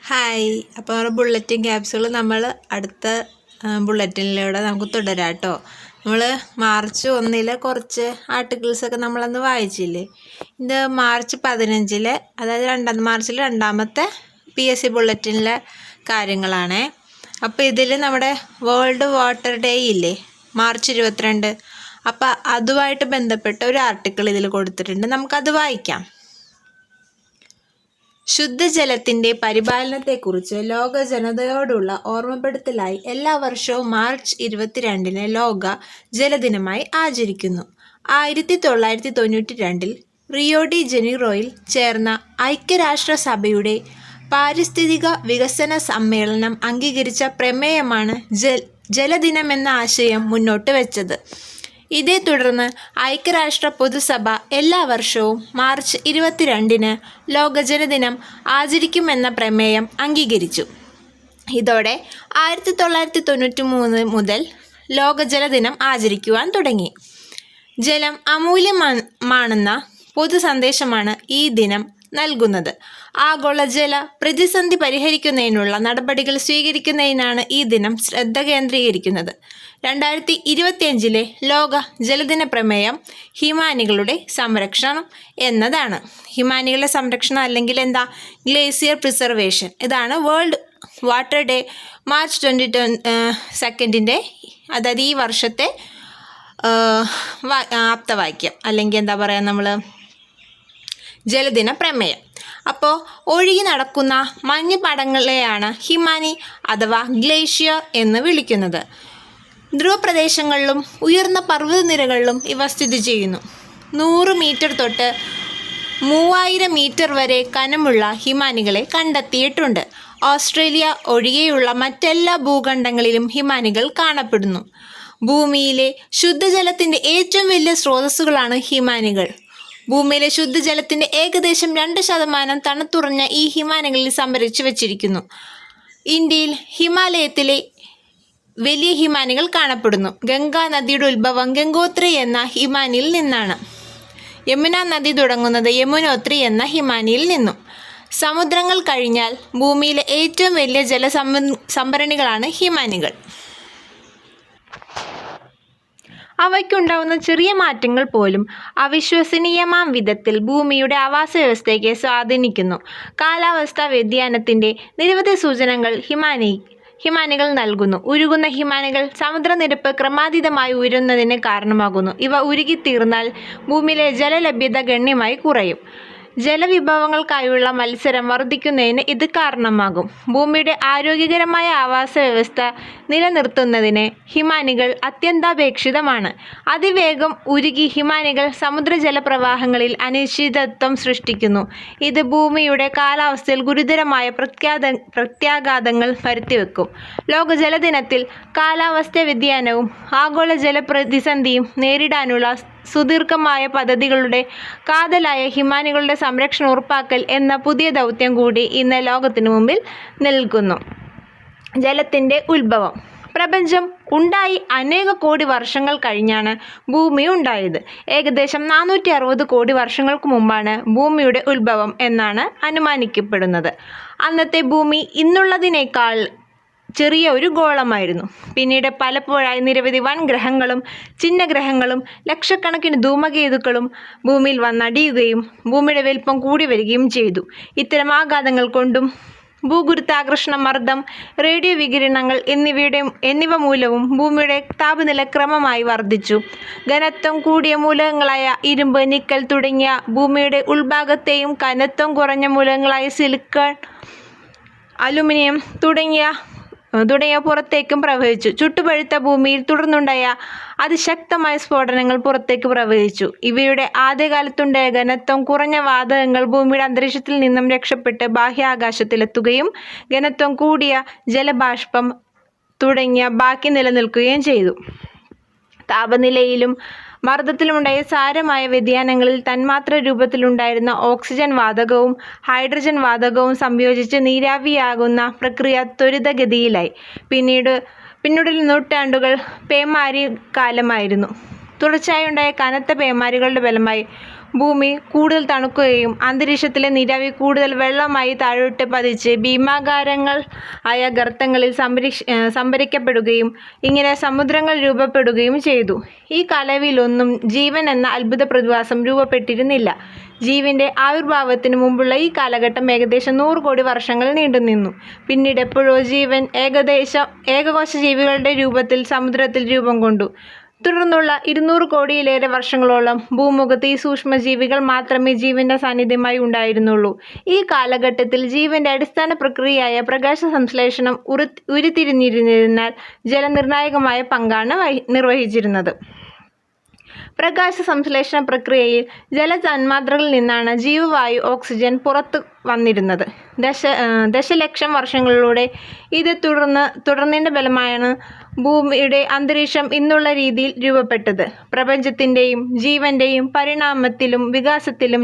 Hi. അപ്പോൾ നമ്മുടെ bulletin ക്യാപ്സുകൾ നമ്മൾ അടുത്ത ബുള്ളറ്റിനിലൂടെ നമുക്ക് തുടരാം കേട്ടോ. നമ്മൾ മാർച്ച് 1 കുറച്ച് ആർട്ടിക്കിൾസൊക്കെ നമ്മളന്ന് വായിച്ചില്ലേ. ഇത് മാർച്ച് 15 അതായത് മാർച്ചിൽ രണ്ടാമത്തെ PSC ബുള്ളറ്റിനിലെ കാര്യങ്ങളാണേ. അപ്പോൾ ഇതിൽ നമ്മുടെ വേൾഡ് വാട്ടർ ഡേ ഇല്ലേ, മാർച്ച് 22. അപ്പോൾ അതുമായിട്ട് ബന്ധപ്പെട്ട ഒരു ആർട്ടിക്കിൾ ഇതിൽ കൊടുത്തിട്ടുണ്ട്, നമുക്കത് വായിക്കാം. ശുദ്ധജലത്തിൻ്റെ പരിപാലനത്തെക്കുറിച്ച് ലോക ജനതയോടുള്ള ഓർമ്മപ്പെടുത്തലായി എല്ലാ വർഷവും മാർച്ച് 22 ലോക ജലദിനമായി ആചരിക്കുന്നു. 1992 റിയോ ഡി ജനീറോയിൽ ചേർന്ന ഐക്യരാഷ്ട്രസഭയുടെ പാരിസ്ഥിതിക വികസന സമ്മേളനം അംഗീകരിച്ച പ്രമേയമാണ് ജലദിനമെന്ന ആശയം മുന്നോട്ട് വെച്ചത്. ഇതേ തുടർന്ന് ഐക്യരാഷ്ട്ര പൊതുസഭ എല്ലാ വർഷവും മാർച്ച് 22 ലോക ജലദിനം ആചരിക്കുമെന്ന പ്രമേയം അംഗീകരിച്ചു. ഇതോടെ 1993 മുതൽ ലോക ജലദിനം ആചരിക്കുവാൻ തുടങ്ങി. ജലം അമൂല്യമാണെന്ന പൊതു സന്ദേശമാണ് ഈ ദിനം നൽകുന്നത്. ആഗോള ജല പ്രതിസന്ധി പരിഹരിക്കുന്നതിനുള്ള നടപടികൾ സ്വീകരിക്കുന്നതിനാണ് ഈ ദിനം ശ്രദ്ധ കേന്ദ്രീകരിക്കുന്നത്. 2025 ലോക ജലദിന പ്രമേയം ഹിമാനികളുടെ സംരക്ഷണം എന്നതാണ്. ഹിമാനികളുടെ സംരക്ഷണം അല്ലെങ്കിൽ എന്താ, ഗ്ലേസിയർ പ്രിസർവേഷൻ. ഇതാണ് വേൾഡ് വാട്ടർ ഡേ മാർച്ച് 22 അതായത് ഈ വർഷത്തെ ആപ്തവാക്യം അല്ലെങ്കിൽ എന്താ പറയുക നമ്മൾ ജലദിന പ്രമേയം. അപ്പോൾ ഒഴുകി നടക്കുന്ന മഞ്ഞ് പടങ്ങളെയാണ് ഹിമാനി അഥവാ ഗ്ലേഷ്യർ എന്ന് വിളിക്കുന്നത്. ധ്രുവപ്രദേശങ്ങളിലും ഉയർന്ന പർവ്വതനിരകളിലും ഇവ സ്ഥിതി ചെയ്യുന്നു. 100 മീറ്റർ തൊട്ട് 3000 മീറ്റർ വരെ കനമുള്ള ഹിമാനികളെ കണ്ടെത്തിയിട്ടുണ്ട്. ഓസ്ട്രേലിയ ഒഴികെയുള്ള മറ്റെല്ലാ ഭൂഖണ്ഡങ്ങളിലും ഹിമാനികൾ കാണപ്പെടുന്നു. ഭൂമിയിലെ ശുദ്ധജലത്തിൻ്റെ ഏറ്റവും വലിയ സ്രോതസ്സുകളാണ് ഹിമാനികൾ. ഭൂമിയിലെ ശുദ്ധജലത്തിൻ്റെ ഏകദേശം 2% തണുത്തുറഞ്ഞ ഈ ഹിമാനികളിൽ സംഭരിച്ചു വച്ചിരിക്കുന്നു. ഇന്ത്യയിൽ ഹിമാലയത്തിലെ വലിയ ഹിമാനികൾ കാണപ്പെടുന്നു. ഗംഗാ നദിയുടെ ഉത്ഭവം ഗംഗോത്രി എന്ന ഹിമാനിയിൽ നിന്നാണ്. യമുന നദി തുടങ്ങുന്നത് യമുനോത്രി എന്ന ഹിമാനിയിൽ നിന്നും. സമുദ്രങ്ങൾ കഴിഞ്ഞാൽ ഭൂമിയിലെ ഏറ്റവും വലിയ ജലസംഭരണികളാണ് ഹിമാനികൾ. അവയ്ക്കുണ്ടാവുന്ന ചെറിയ മാറ്റങ്ങൾ പോലും അവിശ്വസനീയമാം വിധത്തിൽ ഭൂമിയുടെ ആവാസ വ്യവസ്ഥയ്ക്ക് സ്വാധീനിക്കുന്നു. കാലാവസ്ഥാ വ്യതിയാനത്തിൻ്റെ നിരവധി സൂചനകൾ ഹിമാനികൾ നൽകുന്നു. ഉരുകുന്ന ഹിമാനികൾ സമുദ്രനിരപ്പ് ക്രമാതീതമായി ഉയരുന്നതിന് കാരണമാകുന്നു. ഇവ ഉരുകിത്തീർന്നാൽ ഭൂമിയിലെ ജലലഭ്യത ഗണ്യമായി കുറയും. ജലവിഭവങ്ങൾക്കായുള്ള മത്സരം വർദ്ധിക്കുന്നതിന് ഇത് കാരണമാകും. ഭൂമിയുടെ ആരോഗ്യകരമായ ആവാസ വ്യവസ്ഥ നിലനിർത്തുന്നതിന് ഹിമാനികൾ അത്യന്താപേക്ഷിതമാണ്. അതിവേഗം ഉരുകി ഹിമാനികൾ സമുദ്രജലപ്രവാഹങ്ങളിൽ അനിശ്ചിതത്വം സൃഷ്ടിക്കുന്നു. ഇത് ഭൂമിയുടെ കാലാവസ്ഥയിൽ ഗുരുതരമായ പ്രത്യാഘാതങ്ങൾ വരുത്തിവെക്കും. ലോക ജലദിനത്തിൽ കാലാവസ്ഥാ വ്യതിയാനവും ആഗോള ജലപ്രതിസന്ധിയും നേരിടാനുള്ള സുദീർഘമായ പദ്ധതികളുടെ കാതലായ ഹിമാനികളുടെ സംരക്ഷണം ഉറപ്പാക്കൽ എന്ന പുതിയ ദൗത്യം കൂടി ഇന്ന് ലോകത്തിനു മുമ്പിൽ നിൽക്കുന്നു. ജലത്തിൻ്റെ ഉത്ഭവം. പ്രപഞ്ചം ഉണ്ടായി അനേക കോടി വർഷങ്ങൾ കഴിഞ്ഞാണ് ഭൂമി ഉണ്ടായത്. ഏകദേശം 460 കോടി വർഷങ്ങൾക്ക് മുമ്പാണ് ഭൂമിയുടെ ഉത്ഭവം എന്നാണ് അനുമാനിക്കപ്പെടുന്നത്. അന്നത്തെ ഭൂമി ഇന്നുള്ളതിനേക്കാൾ ചെറിയ ഒരു ഗോളമായിരുന്നു. പിന്നീട് പലപ്പോഴായി നിരവധി വൻഗ്രഹങ്ങളും ചിഹ്നഗ്രഹങ്ങളും ലക്ഷക്കണക്കിന് ധൂമകേതുക്കളും ഭൂമിയിൽ വന്നടിയുകയും ഭൂമിയുടെ വലിപ്പം കൂടി വരികയും ചെയ്തു. ഇത്തരം ആഘാതങ്ങൾ കൊണ്ടും ഭൂഗുരുത്വാകർഷണ മർദ്ദം, റേഡിയോ വികിരണങ്ങൾ എന്നിവ മൂലവും ഭൂമിയുടെ താപനില ക്രമമായി വർദ്ധിച്ചു. ഘനത്വം കൂടിയ മൂലകങ്ങളായ ഇരുമ്പ്, നിക്കൽ തുടങ്ങിയ ഭൂമിയുടെ ഉൾഭാഗത്തെയും ഘനത്വം കുറഞ്ഞ മൂലകങ്ങളായ സിലിക്കൺ, അലുമിനിയം തുടങ്ങിയ പുറത്തേക്കും പ്രവഹിച്ചു. ചുട്ടുപഴുത്ത ഭൂമിയിൽ തുടർന്നുണ്ടായ അതിശക്തമായ സ്ഫോടനങ്ങൾ പുറത്തേക്ക് പ്രവഹിച്ചു. ഇവയുടെ ആദ്യകാലത്തുണ്ടായ ഘനത്വം കുറഞ്ഞ വാതകങ്ങൾ ഭൂമിയുടെ അന്തരീക്ഷത്തിൽ നിന്നും രക്ഷപ്പെട്ട് ബാഹ്യാകാശത്തിലെത്തുകയും ഘനത്വം കൂടിയ ജലബാഷ്പം തുടങ്ങിയ ബാക്കി നിലനിൽക്കുകയും ചെയ്തു. താപനിലയിലും മർദ്ദത്തിലുമുണ്ടായ സാരമായ വ്യതിയാനങ്ങളിൽ തന്മാത്ര രൂപത്തിലുണ്ടായിരുന്ന ഓക്സിജൻ വാതകവും ഹൈഡ്രജൻ വാതകവും സംയോജിച്ച് നീരാവിയാകുന്ന പ്രക്രിയ ത്വരിതഗതിയിലായി. പിന്നീട് നൂറ്റാണ്ടുകൾ പേമാരി കാലമായിരുന്നു. തുടർച്ചയായുണ്ടായ കനത്ത പേമാരികളുടെ ഫലമായി ഭൂമി കൂടുതൽ തണുക്കുകയും അന്തരീക്ഷത്തിലെ നീരാവി കൂടുതൽ വെള്ളമായി താഴോട്ട് പതിച്ച് ഭീമാകാരങ്ങൾ ആയ ഗർത്തങ്ങളിൽ സംഭരിക്കപ്പെടുകയും ഇങ്ങനെ സമുദ്രങ്ങൾ രൂപപ്പെടുകയും ചെയ്തു. ഈ കാലയളവിലൊന്നും ജീവൻ എന്ന അത്ഭുത പ്രതിഭാസം രൂപപ്പെട്ടിരുന്നില്ല. ജീവന്റെ ആവിർഭാവത്തിനു മുമ്പുള്ള ഈ കാലഘട്ടം ഏകദേശം 100 കോടി വർഷങ്ങൾ നീണ്ടുനിന്നു. പിന്നീട് എപ്പോഴോ ജീവൻ ഏകകോശ ജീവികളുടെ രൂപത്തിൽ സമുദ്രത്തിൽ രൂപം കൊണ്ടു. തുടർന്നുള്ള 200 കോടിയിലേറെ വർഷങ്ങളോളം ഭൂമുഖത്ത് ഈ സൂക്ഷ്മജീവികൾ മാത്രമേ ജീവന്റെ സാന്നിധ്യമായി ഉണ്ടായിരുന്നുള്ളൂ. ഈ കാലഘട്ടത്തിൽ ജീവന്റെ അടിസ്ഥാന പ്രക്രിയയായ പ്രകാശ സംശ്ലേഷണം ഉരുത്തിരിഞ്ഞിരുന്നതിനാൽ ജലം നിർണായകമായ പങ്കാണ് നിർവഹിച്ചിരുന്നത്. പ്രകാശ സംശ്ലേഷണ പ്രക്രിയയിൽ ജലതന്മാത്രകളിൽ നിന്നാണ് ജീവവായു ഓക്സിജൻ പുറത്തു വന്നിരുന്നത്. ദശലക്ഷം വർഷങ്ങളിലൂടെ ഇത് തുടർന്നതിൻ്റെ ഫലമായാണ് ഭൂമിയുടെ അന്തരീക്ഷം ഇന്നുള്ള രീതിയിൽ രൂപപ്പെട്ടത്. പ്രപഞ്ചത്തിൻ്റെയും ജീവന്റെയും പരിണാമത്തിലും വികാസത്തിലും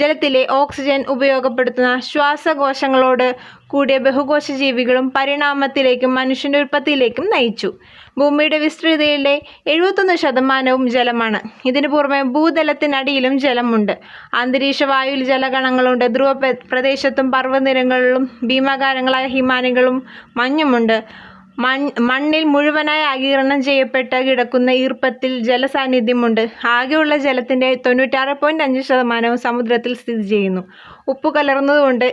ജലത്തിലെ ഓക്സിജൻ ഉപയോഗപ്പെടുത്തുന്ന ശ്വാസകോശങ്ങളോട് കൂടിയ ബഹുകോശ ജീവികളും പരിണാമത്തിലേക്കും മനുഷ്യന്റെ ഉൽപ്പത്തിയിലേക്കും നയിച്ചു. ഭൂമിയുടെ വിസ്തൃതിയുടെ 71% ജലമാണ്. ഇതിനു പുറമെ ഭൂതലത്തിനടിയിലും ജലമുണ്ട്. അന്തരീക്ഷവായുവിൽ ജലകണങ്ങളുണ്ട്. ധ്രുവ പ്രദേശത്തും പർവ്വതനിരകളിലും ഭീമാകാരങ്ങളായ ഹിമാനികളും മഞ്ഞുമുണ്ട്. മണ്ണിൽ മുഴുവനായി ആഗിരണം ചെയ്യപ്പെട്ട് കിടക്കുന്ന ഈർപ്പത്തിൽ ജലസാന്നിധ്യമുണ്ട്. ആകെയുള്ള ജലത്തിന്റെ 96.5% സമുദ്രത്തിൽ സ്ഥിതി ചെയ്യുന്നു. ഉപ്പ് കലർന്നതുകൊണ്ട്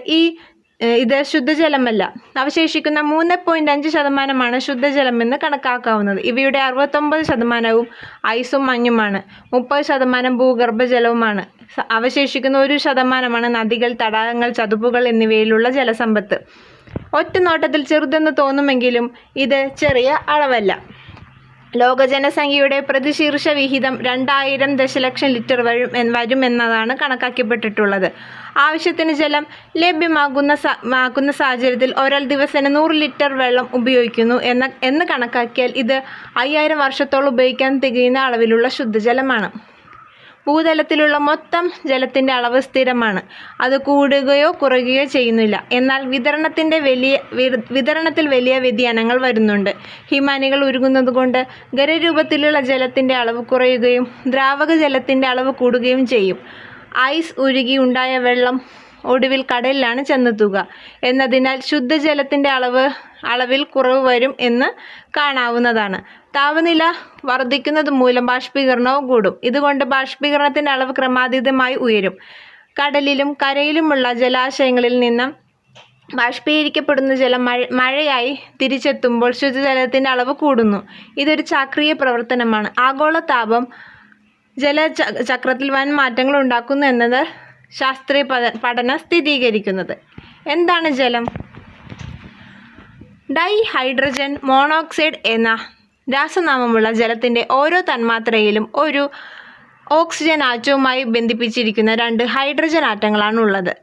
ഇത് ശുദ്ധജലമല്ല. അവശേഷിക്കുന്ന 3.5% ശുദ്ധജലമെന്ന് കണക്കാക്കാവുന്നത്. ഇവയുടെ 69% ഐസും മഞ്ഞുമാണ്. 30% ഭൂഗർഭജലവുമാണ്. അവശേഷിക്കുന്ന 1% നദികൾ, തടാകങ്ങൾ, ചതുപ്പുകൾ എന്നിവയിലുള്ള ജലസമ്പത്ത്. ഒറ്റ നോട്ടത്തിൽ ചെറുതെന്ന് തോന്നുമെങ്കിലും ഇത് ചെറിയ അളവല്ല. ലോക ജനസംഖ്യയുടെ പ്രതിശീർഷ വിഹിതം 2000 ദശലക്ഷം ലിറ്റർ വരുമെന്നതാണ് കണക്കാക്കപ്പെട്ടിട്ടുള്ളത്. ആവശ്യത്തിന് ജലം ലഭ്യമാകുന്ന സാഹചര്യത്തിൽ ഒരാൾ ദിവസേന 100 ലിറ്റർ വെള്ളം ഉപയോഗിക്കുന്നു എന്ന് കണക്കാക്കിയാൽ ഇത് 5000 വർഷത്തോളം ഉപയോഗിക്കാൻ തികയുന്ന അളവിലുള്ള ശുദ്ധജലമാണ്. ഭൂതലത്തിലുള്ള മൊത്തം ജലത്തിന്റെ അളവ് സ്ഥിരമാണ്. അത് കൂടുകയോ കുറയുകയോ ചെയ്യുന്നില്ല. എന്നാൽ വിതരണത്തിൽ വലിയ വ്യതിയാനങ്ങൾ വരുന്നുണ്ട്. ഹിമാനികൾ ഉരുകുന്നതുകൊണ്ട് ഖരരൂപത്തിലുള്ള ജലത്തിന്റെ അളവ് കുറയുകയും ദ്രാവക ജലത്തിന്റെ അളവ് കൂടുകയും ചെയ്യും. ഐസ് ഉരുകി ഉണ്ടായ വെള്ളം ഒടുവിൽ കടലിലാണ് ചെന്നെത്തുക എന്നതിനാൽ ശുദ്ധജലത്തിന്റെ അളവിൽ കുറവ് വരും എന്ന് കാണാവുന്നതാണ്. താപനില വർദ്ധിക്കുന്നത് മൂലം ബാഷ്പീകരണവും കൂടും. ഇതുകൊണ്ട് ബാഷ്പീകരണത്തിന്റെ അളവ് ക്രമാതീതമായി ഉയരും. കടലിലും കരയിലുമുള്ള ജലാശയങ്ങളിൽ നിന്ന് ബാഷ്പീകരിക്കപ്പെടുന്ന ജലം മഴയായി തിരിച്ചെത്തുമ്പോൾ ശുദ്ധജലത്തിന്റെ അളവ് കൂടുന്നു. ഇതൊരു ചാക്രീയ പ്രവർത്തനമാണ്. ആഗോളതാപം ജലചക്രത്തിൽ വൻ മാറ്റങ്ങൾ ഉണ്ടാക്കുന്നു എന്നത് ശാസ്ത്രീയ പഠനം സ്ഥിരീകരിക്കുന്നത്. എന്താണ് ജലം? ഡൈഹൈഡ്രജൻ മോണോക്സൈഡ് എന്ന രാസനാമമുള്ള ജലത്തിന്റെ ഓരോ തന്മാത്രയിലും ഒരു ഓക്സിജൻ ആറ്റവുമായി ബന്ധിപ്പിച്ചിരിക്കുന്ന 2 ഹൈഡ്രജൻ ആറ്റങ്ങളാണ് ഉള്ളത്.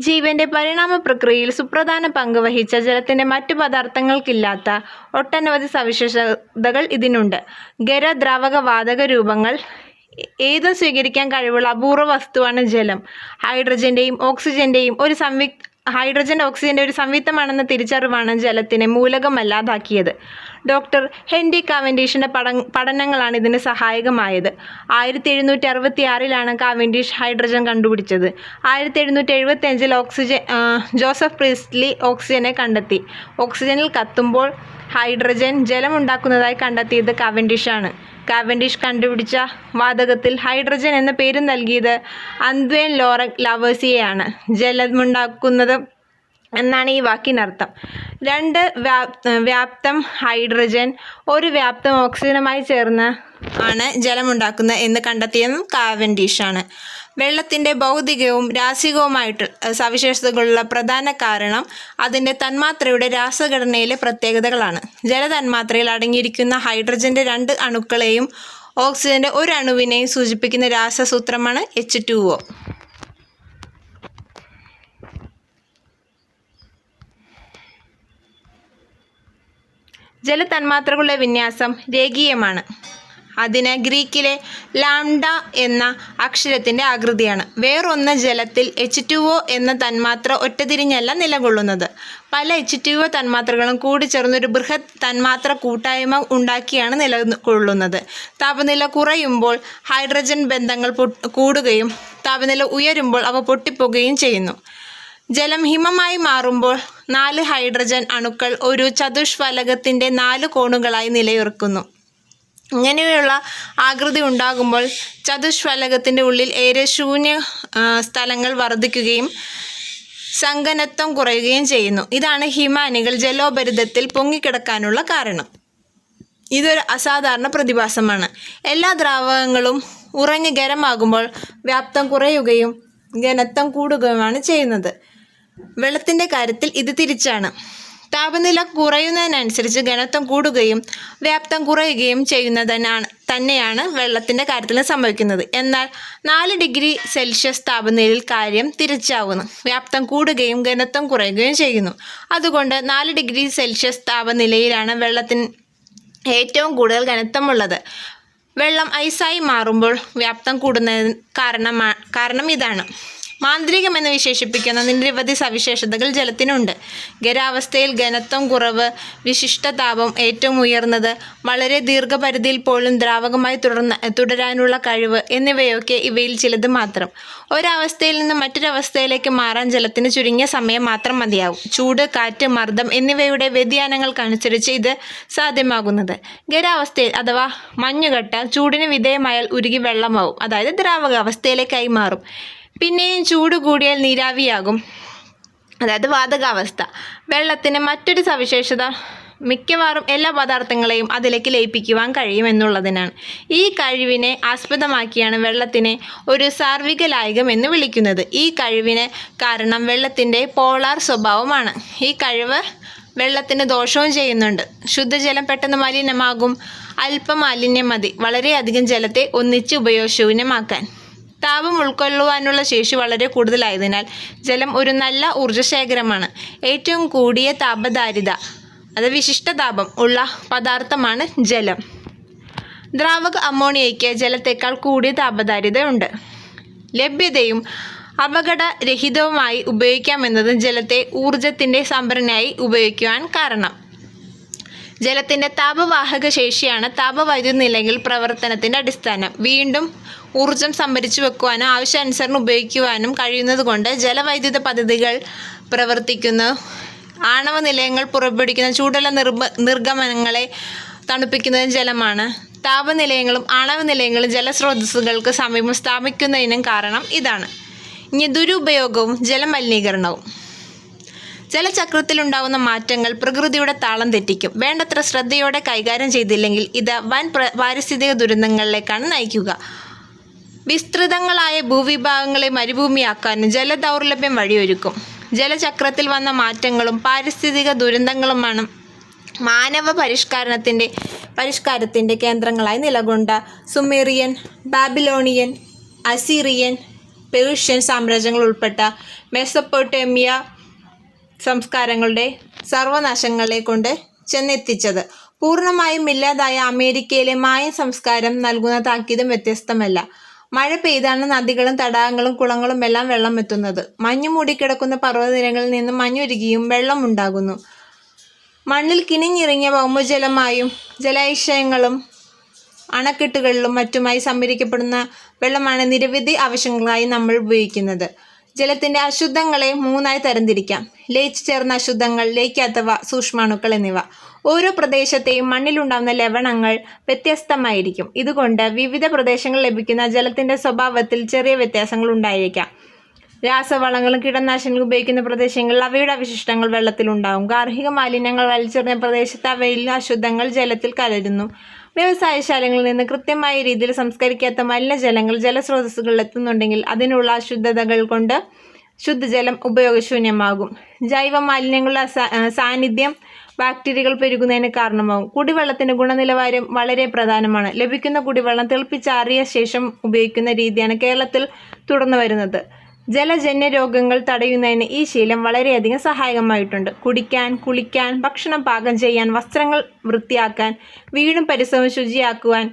ജീവന്റെ പരിണാമ പ്രക്രിയയിൽ സുപ്രധാന പങ്ക് വഹിച്ച ജലത്തിന്റെ മറ്റു പദാർത്ഥങ്ങൾക്കില്ലാത്ത ഒട്ടനവധി സവിശേഷതകൾ ഇതിനുണ്ട്. ഖര, ദ്രാവക, വാതക രൂപങ്ങൾ ഏതും സ്വീകരിക്കാൻ കഴിവുള്ള അപൂർവ വസ്തുവാണ് ജലം. ഹൈഡ്രജന്റെ ഓക്സിജന്റെ ഒരു സംയുക്തമാണെന്ന തിരിച്ചറിവാണ് ജലത്തിനെ മൂലകമല്ലാതാക്കിയത്. ഡോക്ടർ ഹെൻറി കാവൻഡിഷിന്റെ പഠനങ്ങളാണ് ഇതിന് സഹായകമായത്. 1766 കാവൻഡിഷ് ഹൈഡ്രജൻ കണ്ടുപിടിച്ചത്. 1775 ജോസഫ് പ്രീസ്റ്റ്ലി ഓക്സിജനെ കണ്ടെത്തി. ഓക്സിജനിൽ കത്തുമ്പോൾ ഹൈഡ്രജൻ ജലമുണ്ടാക്കുന്നതായി കണ്ടെത്തിയത് കാവൻഡിഷാണ്. കാവൻഡിഷ് കണ്ടുപിടിച്ച വാതകത്തിൽ ഹൈഡ്രജൻ എന്ന പേര് നൽകിയത് അന്ത്വേൻ ലോറന്റ് ലാവോസിയയാണ്. ജലമുണ്ടാക്കുന്നത് എന്നാണ് ഈ വാക്കിനർത്ഥം. 2 വ്യാപ്തം ഹൈഡ്രജൻ 1 വ്യാപ്തം ഓക്സിജനുമായി ചേർന്ന് ആണ് ജലമുണ്ടാക്കുന്നത് എന്ന് കണ്ടെത്തിയതും കാവൻഡിഷാണ്. വെള്ളത്തിന്റെ ഭൗതികവും രാസികവുമായിട്ടുള്ള സവിശേഷതകളുള്ള പ്രധാന കാരണം അതിൻ്റെ തന്മാത്രയുടെ രാസഘടനയിലെ പ്രത്യേകതകളാണ്. ജലതന്മാത്രയിൽ അടങ്ങിയിരിക്കുന്ന ഹൈഡ്രജന്റെ 2 അണുക്കളെയും ഓക്സിജന്റെ 1 അണുവിനെയും സൂചിപ്പിക്കുന്ന രാസസൂത്രമാണ് H2O. ജലതന്മാത്രകളുടെ വിന്യാസം രേഖീയമാണ്. അതിന് ഗ്രീക്കിലെ ലാംഡ എന്ന അക്ഷരത്തിൻ്റെ ആകൃതിയാണ്. വേറൊന്ന് ജലത്തിൽ H2O എന്ന തന്മാത്ര ഒറ്റതിരിഞ്ഞല്ല നിലകൊള്ളുന്നത്. പല H2O തന്മാത്രകളും കൂടിച്ചേർന്നൊരു ബൃഹത് തന്മാത്ര കൂട്ടായ്മ ഉണ്ടാക്കിയാണ് നിലകൊള്ളുന്നത്. താപനില കുറയുമ്പോൾ ഹൈഡ്രജൻ ബന്ധങ്ങൾ കൂടുകയും താപനില ഉയരുമ്പോൾ അവ പൊട്ടിപ്പോകുകയും ചെയ്യുന്നു. ജലം ഹിമമായി മാറുമ്പോൾ 4 ഹൈഡ്രജൻ അണുക്കൾ ഒരു ചതുഷ്ഫലകത്തിൻ്റെ 4 കോണുകളായി നിലയുറക്കുന്നു. ഇങ്ങനെയുള്ള ആകൃതി ഉണ്ടാകുമ്പോൾ ചതുഷ്ഫലകത്തിൻ്റെ ഉള്ളിൽ ഏറെ ശൂന്യ സ്ഥലങ്ങൾ വർദ്ധിക്കുകയും സങ്കനത്വം കുറയുകയും ചെയ്യുന്നു. ഇതാണ് ഹിമാനികൾ ജലോപരിതലത്തിൽ പൊങ്ങിക്കിടക്കാനുള്ള കാരണം. ഇതൊരു അസാധാരണ പ്രതിഭാസമാണ്. എല്ലാ ദ്രാവകങ്ങളും ഉറഞ്ഞ് ഖരമാകുമ്പോൾ വ്യാപ്തം കുറയുകയും ഘനത്വം കൂടുകയുമാണ് ചെയ്യുന്നത്. വെള്ളത്തിൻ്റെ കാര്യത്തിൽ ഇത് തിരിച്ചാണ്. താപനില കുറയുന്നതിനനുസരിച്ച് ഘനത്വം കൂടുകയും വ്യാപ്തം കുറയുകയും തന്നെയാണ് വെള്ളത്തിൻ്റെ കാര്യത്തിൽ സംഭവിക്കുന്നത്. എന്നാൽ 4 ഡിഗ്രി സെൽഷ്യസ് താപനിലയിൽ കാര്യം തിരിച്ചാവുന്നു. വ്യാപ്തം കൂടുകയും ഘനത്വം കുറയുകയും ചെയ്യുന്നു. അതുകൊണ്ട് 4 ഡിഗ്രി സെൽഷ്യസ് താപനിലയിലാണ് വെള്ളത്തിന് ഏറ്റവും കൂടുതൽ ഘനത്വമുള്ളത്. വെള്ളം ഐസായി മാറുമ്പോൾ വ്യാപ്തം കൂടുന്നതിന് കാരണം ഇതാണ്. മാന്ത്രികമെന്ന് വിശേഷിപ്പിക്കുന്ന നിരവധി സവിശേഷതകൾ ജലത്തിനുണ്ട്. ഖരാവസ്ഥയിൽ ഘനത്വം കുറവ്, വിശിഷ്ട താപം ഏറ്റവും ഉയർന്നത്, വളരെ ദീർഘപരിധിയിൽ പോലും ദ്രാവകമായി തുടരാനുള്ള കഴിവ് എന്നിവയൊക്കെ ഇവയിൽ ചിലത് മാത്രം. ഒരവസ്ഥയിൽ നിന്ന് മറ്റൊരവസ്ഥയിലേക്ക് മാറാൻ ജലത്തിന് ചുരുങ്ങിയ സമയം മാത്രം മതിയാവും. ചൂട്, കാറ്റ്, മർദ്ദം എന്നിവയുടെ വ്യതിയാനങ്ങൾക്കനുസരിച്ച് ഇത് സാധ്യമാകുന്നത്. ഖരാവസ്ഥയിൽ അഥവാ മഞ്ഞുകട്ട ചൂടിന് വിധേയമായാൽ ഉരുകി വെള്ളമാവും, അതായത് ദ്രാവകാവസ്ഥയിലേക്കായി മാറും. പിന്നെയും ചൂട് കൂടിയാൽ നീരാവിയാകും, അതായത് വാതകാവസ്ഥ. വെള്ളത്തിന് മറ്റൊരു സവിശേഷത മിക്കവാറും എല്ലാ പദാർത്ഥങ്ങളെയും അതിലേക്ക് ലയിപ്പിക്കുവാൻ കഴിയും എന്നുള്ളതിനാണ്. ഈ കഴിവിനെ ആസ്പദമാക്കിയാണ് വെള്ളത്തിനെ ഒരു സാർവിക ലായകം എന്ന് വിളിക്കുന്നത്. ഈ കഴിവിന് കാരണം വെള്ളത്തിൻ്റെ പോളാർ സ്വഭാവമാണ്. ഈ കഴിവ് വെള്ളത്തിന് ദോഷവും ചെയ്യുന്നുണ്ട്. ശുദ്ധജലം പെട്ടെന്ന് മലിനമാകും. അല്പം മാലിന്യം മതി വളരെയധികം ജലത്തെ ഒന്നിച്ച് ഉപയോഗശൂന്യമാക്കാൻ. താപം ഉൾക്കൊള്ളുവാനുള്ള ശേഷി വളരെ കൂടുതലായതിനാൽ ജലം ഒരു നല്ല ഊർജ്ജശേഖരമാണ്. ഏറ്റവും കൂടിയ താപധാരിത, അത് വിശിഷ്ടതാപം ഉള്ള പദാർത്ഥമാണ് ജലം. ദ്രാവക അമോണിയയ്ക്ക് ജലത്തേക്കാൾ കൂടിയ താപധാരിതയുണ്ട്. ലഭ്യതയും അപകടരഹിതവുമായി ഉപയോഗിക്കാമെന്നത് ജലത്തെ ഊർജത്തിൻ്റെ സംഭരണിയായി ഉപയോഗിക്കുവാൻ കാരണം. ജലത്തിൻ്റെ താപവാഹക ശേഷിയാണ് താപവൈദ്യുത നിലയങ്ങൾ പ്രവർത്തനത്തിൻ്റെ അടിസ്ഥാനം. വീണ്ടും ഊർജം സംഭരിച്ചു വെക്കുവാനും ആവശ്യാനുസരണം ഉപയോഗിക്കുവാനും കഴിയുന്നതുകൊണ്ട് ജലവൈദ്യുത പദ്ധതികൾ പ്രവർത്തിക്കുന്നു. ആണവ നിലയങ്ങൾ പുറപ്പെടുവിക്കുന്ന ചൂടുള്ള നിർഗമനങ്ങളെ തണുപ്പിക്കുന്നതും ജലമാണ്. താപനിലയങ്ങളും ആണവ നിലയങ്ങളും ജലസ്രോതസ്സുകൾക്ക് സമീപം സ്ഥാപിക്കുന്നതിനും കാരണം ഇതാണ്. ഇനി ദുരുപയോഗവും ജലമലിനീകരണവും. ജലചക്രത്തിലുണ്ടാകുന്ന മാറ്റങ്ങൾ പ്രകൃതിയുടെ താളം തെറ്റിക്കും. വേണ്ടത്ര ശ്രദ്ധയോടെ കൈകാര്യം ചെയ്തില്ലെങ്കിൽ ഇത് വൻ പാരിസ്ഥിതിക ദുരന്തങ്ങളിലേക്കാണ് നയിക്കുക. വിസ്തൃതങ്ങളായ ഭൂവിഭാഗങ്ങളെ മരുഭൂമിയാക്കാനും ജലദൗർലഭ്യം വഴിയൊരുക്കും. ജലചക്രത്തിൽ വന്ന മാറ്റങ്ങളും പാരിസ്ഥിതിക ദുരന്തങ്ങളുമാണ് മാനവ പരിഷ്കാരത്തിൻ്റെ കേന്ദ്രങ്ങളായി നിലകൊണ്ട സുമേറിയൻ, ബാബിലോണിയൻ, അസീറിയൻ, പേർഷ്യൻ സാമ്രാജ്യങ്ങൾ ഉൾപ്പെട്ട മെസൊപ്പൊട്ടേമിയ സംസ്കാരങ്ങളുടെ സർവനാശങ്ങളെ കൊണ്ട് ചെന്നെത്തിച്ചത്. പൂർണ്ണമായും ഇല്ലാതായ അമേരിക്കയിലെ മായൻ സംസ്കാരം നൽകുന്ന താക്കീതും വ്യത്യസ്തമല്ല. മഴ പെയ്താണ് നദികളും തടാകങ്ങളും കുളങ്ങളും എല്ലാം വെള്ളം എത്തുന്നത്. മഞ്ഞു മൂടിക്കിടക്കുന്ന പർവ്വതനിരകളിൽ നിന്ന് മഞ്ഞുരുകിയും വെള്ളം ഉണ്ടാകുന്നു. മണ്ണിൽ കിനിഞ്ഞിറങ്ങിയ ഭൗമജലമായും ജലാശയങ്ങളും അണക്കെട്ടുകളിലും മറ്റുമായി സംഭരിക്കപ്പെടുന്ന വെള്ളമാണ് നിരവധി ആവശ്യങ്ങളായി നമ്മൾ ഉപയോഗിക്കുന്നത്. ജലത്തിൻ്റെ അശുദ്ധങ്ങളെ 3ആയി തരംതിരിക്കാം: ലയിച്ചു ചേർന്ന അശുദ്ധങ്ങൾ, ലയിക്കാത്തവ, സൂക്ഷ്മാണുക്കൾ എന്നിവ. ഓരോ പ്രദേശത്തെയും മണ്ണിലുണ്ടാകുന്ന ലവണങ്ങൾ വ്യത്യസ്തമായിരിക്കും. ഇതുകൊണ്ട് വിവിധ പ്രദേശങ്ങളിൽ ലഭിക്കുന്ന ജലത്തിൻ്റെ സ്വഭാവത്തിൽ ചെറിയ വ്യത്യാസങ്ങൾ ഉണ്ടായിരിക്കാം. രാസവളങ്ങളും കീടനാശിനികളും ഉപയോഗിക്കുന്ന പ്രദേശങ്ങളിൽ അവയുടെ അവശിഷ്ടങ്ങൾ വെള്ളത്തിലുണ്ടാകും. ഗാർഹിക മാലിന്യങ്ങൾ വലിച്ചെറിഞ്ഞ പ്രദേശത്ത് അവയിലെ അശുദ്ധങ്ങൾ ജലത്തിൽ കലരുന്നു. വ്യവസായശാലകളിൽ നിന്ന് കൃത്യമായ രീതിയിൽ സംസ്കരിക്കാത്ത മലിനജലങ്ങൾ ജലസ്രോതസ്സുകളിൽ എത്തുന്നുണ്ടെങ്കിൽ അതിനുള്ള അശുദ്ധതകൾ കൊണ്ട് ശുദ്ധജലം ഉപയോഗശൂന്യമാകും. ജൈവ മാലിന്യങ്ങളുടെ സാന്നിധ്യം ബാക്ടീരിയകൾ പെരുകുന്നതിന് കാരണമാകും. കുടിവെള്ളത്തിൻ്റെ ഗുണനിലവാരം വളരെ പ്രധാനമാണ്. ലഭിക്കുന്ന കുടിവെള്ളം തിളപ്പിച്ചാറിയ ശേഷം ഉപയോഗിക്കുന്ന രീതിയാണ് കേരളത്തിൽ തുടർന്നു വരുന്നത്. ജലജന്യ രോഗങ്ങൾ തടയുന്നതിന് ഈ ശീലം വളരെയധികം സഹായകമായിട്ടുണ്ട്. കുടിക്കാൻ, കുളിക്കാൻ, ഭക്ഷണം പാകം ചെയ്യാൻ, വസ്ത്രങ്ങൾ വൃത്തിയാക്കാൻ, വീടും പരിസരവും ശുചിയാക്കുവാൻ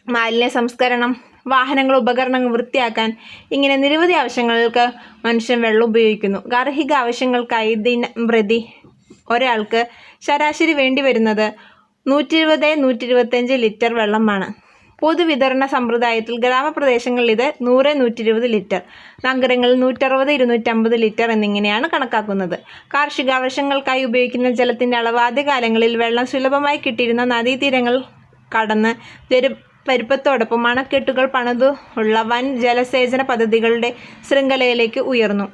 മാലിന്യ സംസ്കരണം, വാഹനങ്ങൾ, ഉപകരണങ്ങൾ വൃത്തിയാക്കാൻ, ഇങ്ങനെ നിരവധി ആവശ്യങ്ങൾക്ക് മനുഷ്യൻ വെള്ളം ഉപയോഗിക്കുന്നു. ഗാർഹിക ആവശ്യങ്ങൾക്കായി ദിനംപ്രതി ഒരാൾക്ക് ശരാശരി വേണ്ടിവരുന്നത് 120-125 ലിറ്റർ വെള്ളമാണ്. പൊതുവിതരണ സമ്പ്രദായത്തിൽ ഗ്രാമപ്രദേശങ്ങളിൽ ഇത് 100-120 ലിറ്റർ, നഗരങ്ങളിൽ 160-250 ലിറ്റർ എന്നിങ്ങനെയാണ് കണക്കാക്കുന്നത്. കാർഷിക ആവശ്യങ്ങൾക്കായി ഉപയോഗിക്കുന്ന ജലത്തിൻ്റെ അളവ് ആദ്യകാലങ്ങളിൽ വെള്ളം സുലഭമായി കിട്ടിയിരുന്ന നദീതീരങ്ങൾ കടന്ന് പെരുപ്പത്തോടൊപ്പം അണക്കെട്ടുകൾ പണിതു ഉള്ള വൻ ജലസേചന പദ്ധതികളുടെ ശൃംഖലയിലേക്ക് ഉയർന്നു.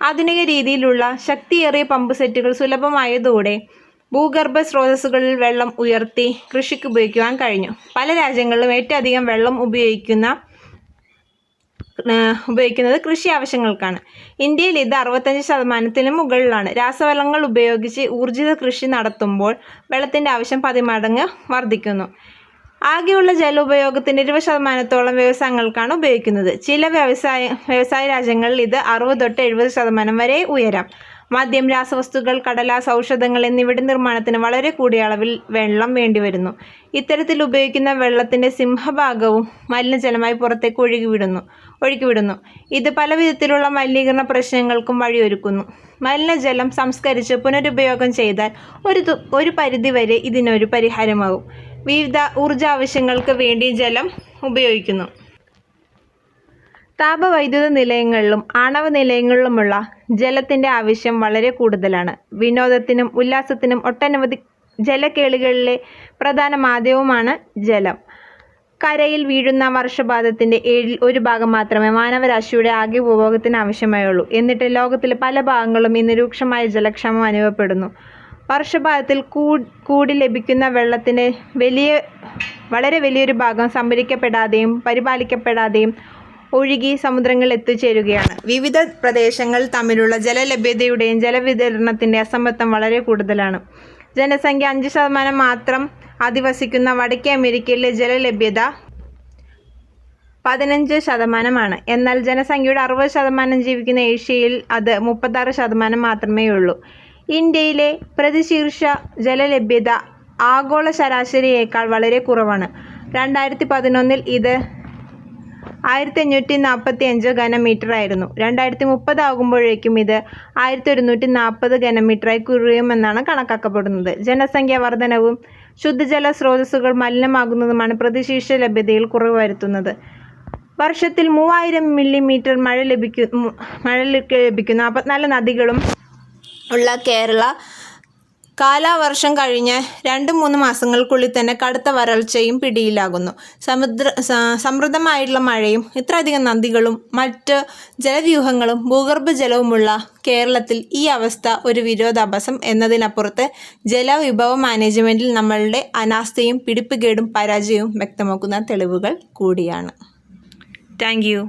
ആധുനിക രീതിയിലുള്ള ശക്തിയേറിയ പമ്പ് സെറ്റുകൾ സുലഭമായതോടെ ഭൂഗർഭ സ്രോതസ്സുകളിൽ വെള്ളം ഉയർത്തി കൃഷിക്ക് ഉപയോഗിക്കുവാൻ കഴിഞ്ഞു. പല രാജ്യങ്ങളിലും ഏറ്റവും അധികം വെള്ളം ഉപയോഗിക്കുന്നത് കൃഷി ആവശ്യങ്ങൾക്കാണ്. ഇന്ത്യയിൽ ഇത് 65% മുകളിലാണ്. രാസവളങ്ങൾ ഉപയോഗിച്ച് ഊർജിത കൃഷി നടത്തുമ്പോൾ വെള്ളത്തിൻ്റെ ആവശ്യം 10 മടങ്ങ് വർദ്ധിക്കുന്നു. ആകെയുള്ള ജല ഉപയോഗത്തിൻ്റെ 20% വ്യവസായങ്ങൾക്കാണ് ഉപയോഗിക്കുന്നത്. ചില വ്യവസായ രാജ്യങ്ങളിൽ ഇത് 60-70% വരെ ഉയരാം. മദ്യം, രാസവസ്തുക്കൾ, കടലാസ്, ഔഷധങ്ങൾ എന്നിവയുടെ നിർമ്മാണത്തിന് വളരെ കൂടിയ അളവിൽ വെള്ളം വേണ്ടിവരുന്നു. ഇത്തരത്തിൽ ഉപയോഗിക്കുന്ന വെള്ളത്തിൻ്റെ സിംഹഭാഗവും മലിനജലമായി പുറത്തേക്ക് ഒഴുക്കിവിടുന്നു. ഇത് പല വിധത്തിലുള്ള മലിനീകരണ പ്രശ്നങ്ങൾക്കും വഴിയൊരുക്കുന്നു. മലിനജലം സംസ്കരിച്ച് പുനരുപയോഗം ചെയ്താൽ ഒരു പരിധിവരെ ഇതിനൊരു പരിഹാരമാകും. വിവിധ ഊർജാവശ്യങ്ങൾക്ക് വേണ്ടി ജലം ഉപയോഗിക്കുന്നു. താപവൈദ്യുത നിലയങ്ങളിലും ആണവ നിലയങ്ങളിലുമുള്ള ജലത്തിൻ്റെ ആവശ്യം വളരെ കൂടുതലാണ്. വിനോദത്തിനും ഉല്ലാസത്തിനും ഒട്ടനവധി ജലകേളികളിലെ പ്രധാന മാധ്യമവുമാണ് ജലം. കരയിൽ വീഴുന്ന വർഷപാതത്തിൻ്റെ 1/7 ഭാഗം മാത്രമേ മാനവരാശിയുടെ ആകെ ഉപഭോഗത്തിന് ആവശ്യമായുള്ളൂ. എന്നിട്ട് ലോകത്തിലെ പല ഭാഗങ്ങളും ഇന്ന് രൂക്ഷമായ ജലക്ഷാമം അനുഭവപ്പെടുന്നു. വർഷപാതത്തിൽ കൂടി ലഭിക്കുന്ന വെള്ളത്തിൻ്റെ വളരെ വലിയൊരു ഭാഗം സംഭരിക്കപ്പെടാതെയും പരിപാലിക്കപ്പെടാതെയും ഒഴുകി സമുദ്രങ്ങളിൽ എത്തിച്ചേരുകയാണ്. വിവിധ പ്രദേശങ്ങൾ തമ്മിലുള്ള ജലലഭ്യതയുടെയും ജലവിതരണത്തിൻ്റെ അസമത്വം വളരെ കൂടുതലാണ്. ജനസംഖ്യ 5% മാത്രം അധിവസിക്കുന്ന വടക്കേ അമേരിക്കയിലെ ജലലഭ്യത 15%. എന്നാൽ ജനസംഖ്യയുടെ 60% ജീവിക്കുന്ന ഏഷ്യയിൽ അത് 36% മാത്രമേ ഉള്ളൂ. ഇന്ത്യയിലെ പ്രതിശീർഷ ജലലഭ്യത ആഗോള ശരാശരിയേക്കാൾ വളരെ കുറവാണ്. 2011 ഇത് 1545 ഘനമീറ്റർ ആയിരുന്നു. 2030 ആകുമ്പോഴേക്കും ഇത് 1140 ഘനമീറ്ററായി കുറയുമെന്നാണ് കണക്കാക്കപ്പെടുന്നത്. ജനസംഖ്യാ വർധനവും ശുദ്ധജല സ്രോതസ്സുകൾ മലിനമാകുന്നതുമാണ് പ്രതിശീർഷ ലഭ്യതയിൽ കുറവ് വരുത്തുന്നത്. വർഷത്തിൽ 3000 മില്ലിമീറ്റർ മഴ ലഭിക്കുന്ന 54 നദികളും ഉള്ള കേരള കാലവർഷം കഴിഞ്ഞ് 2-3 മാസങ്ങൾക്കുള്ളിൽ തന്നെ കടുത്ത വരൾച്ചയും പിടിയിലാകുന്നു. സമൃദ്ധമായിട്ടുള്ള മഴയും ഇത്രയധികം നദികളും മറ്റ് ജലവ്യൂഹങ്ങളും ഭൂഗർഭജലവുമുള്ള കേരളത്തിൽ ഈ അവസ്ഥ ഒരു വിരോധാഭാസം എന്നതിനപ്പുറത്ത് ജലവിഭവ മാനേജ്മെൻറ്റിൽ നമ്മളുടെ അനാസ്ഥയും പിടിപ്പുകേടും പരാജയവും വ്യക്തമാക്കുന്ന തെളിവുകൾ കൂടിയാണ്. Thank you.